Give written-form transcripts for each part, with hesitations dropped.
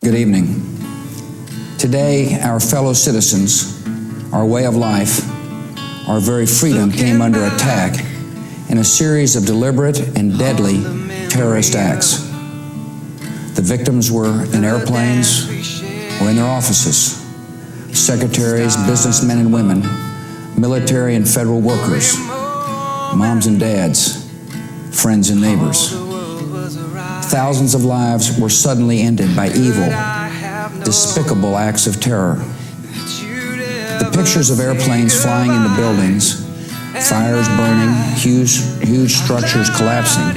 Good evening. Today, our fellow citizens, our way of life, our very freedom came under attack in a series of deliberate and deadly terrorist acts. The victims were in airplanes or in their offices. Secretaries, businessmen and women, military and federal workers, moms and dads, friends and neighbors. Thousands of lives were suddenly ended by evil, despicable acts of terror. The pictures of airplanes flying into buildings, fires burning, huge structures collapsing,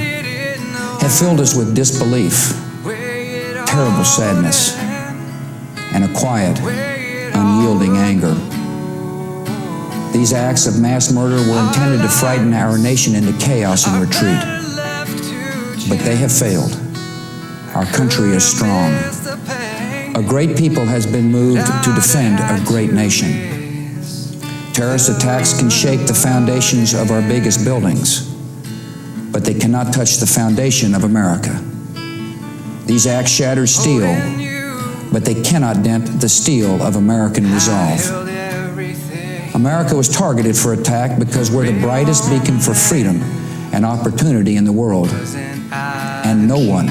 have filled us with disbelief, terrible sadness, and a quiet, unyielding anger. These acts of mass murder were intended to frighten our nation into chaos and retreat. But they have failed. Our country is strong. A great people has been moved to defend a great nation. Terrorist attacks can shake the foundations of our biggest buildings, but they cannot touch the foundation of America. These acts shatter steel, but they cannot dent the steel of American resolve. America was targeted for attack because we're the brightest beacon for freedom and opportunity in the world, and no one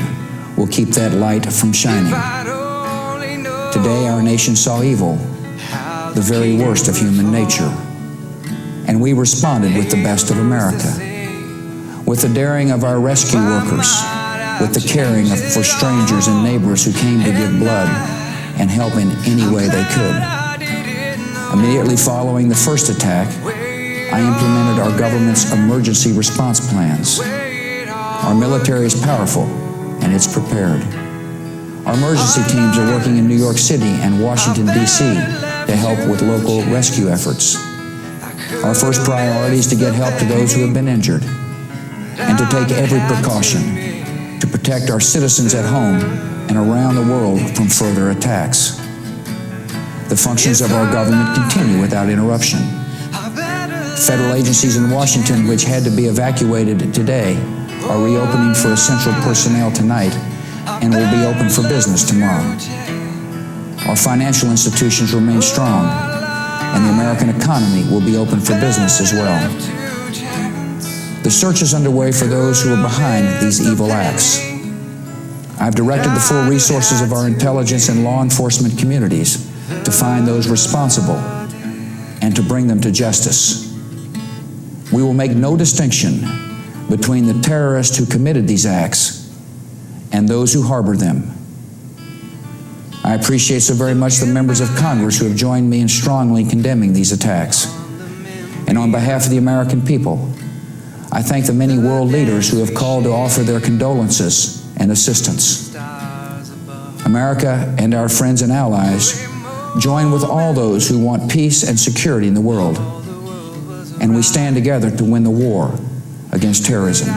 will keep that light from shining. Today, our nation saw evil, the very worst of human nature, and we responded with the best of America, with the daring of our rescue workers, with the caring for strangers and neighbors who came to give blood and help in any way they could. Immediately following the first attack, I implemented our government's emergency response plans. Our military is powerful, and it's prepared. Our emergency teams are working in New York City and Washington, D.C. to help with local rescue efforts. Our first priority is to get help to those who have been injured and to take every precaution to protect our citizens at home and around the world from further attacks. The functions of our government continue without interruption. Federal agencies in Washington, which had to be evacuated today, are reopening for essential personnel tonight and will be open for business tomorrow. Our financial institutions remain strong, and the American economy will be open for business as well. The search is underway for those who are behind these evil acts. I've directed the full resources of our intelligence and law enforcement communities to find those responsible and to bring them to justice. We will make no distinction between the terrorists who committed these acts and those who harbor them. I appreciate so very much the members of Congress who have joined me in strongly condemning these attacks. And on behalf of the American people, I thank the many world leaders who have called to offer their condolences and assistance. America and our friends and allies join with all those who want peace and security in the world, and we stand together to win the war against terrorism.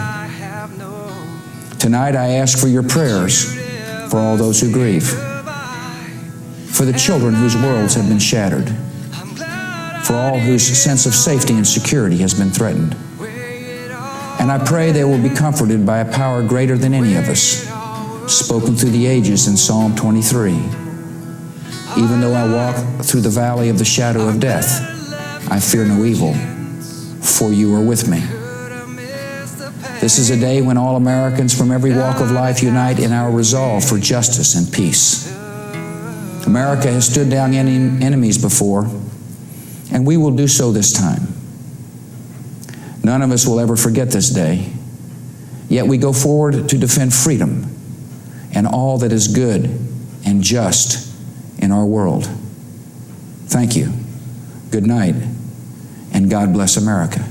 Tonight, I ask for your prayers for all those who grieve, for the children whose worlds have been shattered, for all whose sense of safety and security has been threatened. And I pray they will be comforted by a power greater than any of us, spoken through the ages in Psalm 23. Even though I walk through the valley of the shadow of death, I fear no evil, for you are with me. This is a day when all Americans from every walk of life unite in our resolve for justice and peace. America has stood down enemies before, and we will do so this time. None of us will ever forget this day, yet we go forward to defend freedom and all that is good and just in our world. Thank you. Good night, and God bless America.